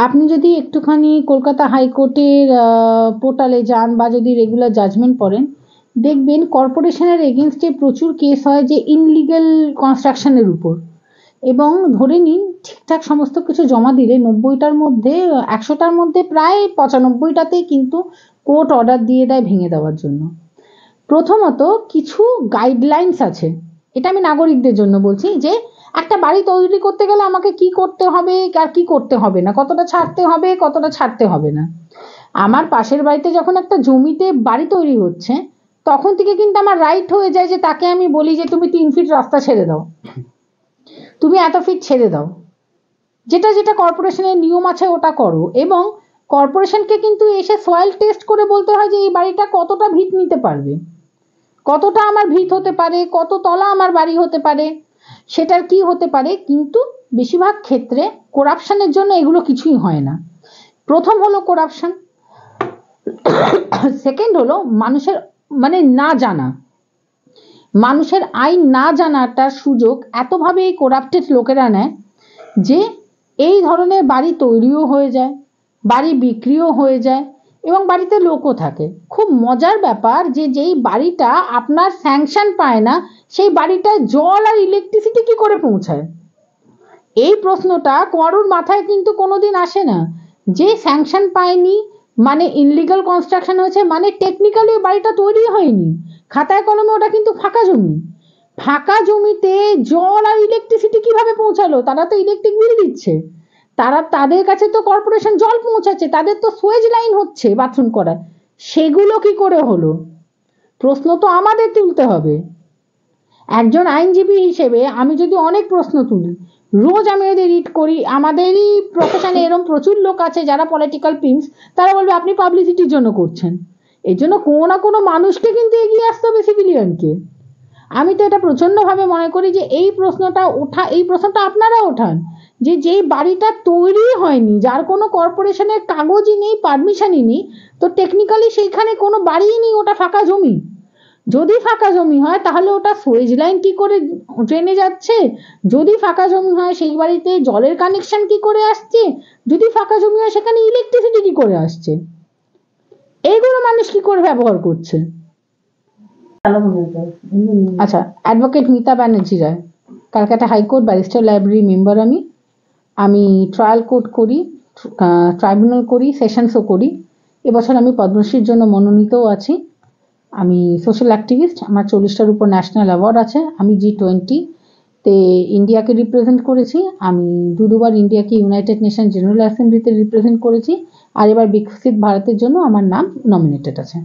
আপনি যদি একটুখানি কলকাতা হাইকোর্টের পোর্টালে যান বা যদি রেগুলার জাজমেন্ট পড়েন, দেখবেন কর্পোরেশনের এগেনস্টে প্রচুর কেস হয় যে ইনলিগ্যাল কনস্ট্রাকশনের উপর। এবং ধরে নিন ঠিকঠাক সমস্ত কিছু জমা দিলে 90টার মধ্যে 100টার মধ্যে প্রায় 95টাতেই কিন্তু কোর্ট অর্ডার দিয়ে দেয় ভেঙে দেওয়ার জন্য। প্রথমত কিছু গাইডলাইন্স আছে, এটা আমি নাগরিকদের জন্য বলছি, যে একটা বাড়ি তৈরি করতে গেলে আমাকে কি করতে হবে আর কি করতে হবে না, কতটা ছাড়তে হবে কতটা ছাড়তে হবে না। আমার পাশের বাড়িতে যখন একটা জমিতে বাড়ি তৈরি হচ্ছে, তখন থেকে কিন্তু আমার রাইট হয়ে যায় যে তাকে আমি বলি যে তুমি 3 ফিট রাস্তা ছেড়ে দাও, তুমি এত ফিট ছেড়ে দাও, যেটা যেটা কর্পোরেশনের নিয়ম আছে ওটা করো। এবং কর্পোরেশনকে কিন্তু এসে সয়েল টেস্ট করে বলতে হয় যে এই বাড়িটা কতটা ভিত নিতে পারবে, কতটা আমার ভিত হতে পারে, কত তলা আমার বাড়ি হতে পারে, সেটার কি হতে পারে। কিন্তু বেশিরভাগ ক্ষেত্রে করাপশনের জন্য এগুলো কিছুই হয় না। প্রথম হলো করাপশন, সেকেন্ড হলো মানুষের না জানা, মানুষের আইন না জানাটার সুযোগ এতভাবে এই করাপ্টেড লোকেরা নেয় যে এই ধরনের বাড়ি তৈরিও হয়ে যায়, বাড়ি বিক্রিও হয়ে যায় এবং বাড়িতে লোকও থাকে। খুব মজার ব্যাপার যে যেই বাড়িটা আপনার স্যাংশন পায় না, সেই বাড়িটায় জল আর ইলেকট্রিসিটি কি করে পৌঁছায়? এই প্রশ্নটা কারোর মাথায় কিন্তু কোনোদিন আসে না। যে স্যাংশন পায়নি মানে ইনলিগাল কনস্ট্রাকশন হয়েছে, মানে টেকনিক্যালি বাড়িটা তৈরি হয়নি, খাতায় কলমে ওটা কিন্তু ফাঁকা জমি। ফাঁকা জমিতে জল আর ইলেকট্রিসিটি কিভাবে পৌঁছালো? তারা তো ইলেকট্রিক বিল দিচ্ছে, তাদের কাছে তো কর্পোরেশন জল পৌঁছাচ্ছে, তাদের তো সুয়েজ লাইন হচ্ছে বাথরুম করার, সেগুলো কি করে হলো? প্রশ্ন তো আমাদের তুলতে হবে। একজন আইনজীবী হিসেবে আমি যদি অনেক প্রশ্ন তুলি, রোজ আমি যদি রিড করি, আমাদেরই প্রফেশনে এরকম প্রচুর লোক আছে যারা পলিটিক্যাল পিমস, তারা বলবে আপনি পাবলিসিটির জন্য করছেন। এই জন্য কোনো না কোনো মানুষকে কিন্তু এগিয়ে আসতে হবে, সিভিলিয়ানকে। আমি তো এটা প্রচণ্ডভাবে মনে করি যে এই প্রশ্নটা আপনারা ওঠান, যে যেই বাড়িটা তৈরি হয়নি, যার কোনো কর্পোরেশনের কাগজই নেই, পারমিশনই নেই, তো টেকনিক্যালি সেইখানে কোনো বাড়িই নেই, ওটা ফাঁকা জমি। যদি ফাঁকা জমি হয় তাহলে ওটা সুয়েজ লাইন কি করে ট্রেনে যাচ্ছে? যদি ফাঁকা জমি হয় সেই বাড়িতে জলের কানেকশন কি করে আসছে? যদি ফাঁকা জমি হয় সেখানে ইলেকট্রিসিটি কি করে আসছে? এইগুলো মানুষ কি করে ব্যবহার করছে? আচ্ছা, advocate Mita Banerjee Roy, Calcutta high court barrister library member. আমি ট্রায়াল কোর্ট করি, ট্রাইব্যুনাল করি, সেশনসও করি। এবছর আমি পদ্মশ্রীর জন্য মনোনীতও আছি। আমি সোশ্যাল অ্যাক্টিভিস্ট, আমার 40টার উপর ন্যাশনাল অ্যাওয়ার্ড আছে। আমি G20-তে ইন্ডিয়াকে রিপ্রেজেন্ট করেছি। আমি দুবার ইন্ডিয়াকে ইউনাইটেড নেশন জেনারেল অ্যাসেম্বলিতে রিপ্রেজেন্ট করেছি। আর এবার বিকশিত ভারতের জন্য আমার নাম নমিনেটেড আছে।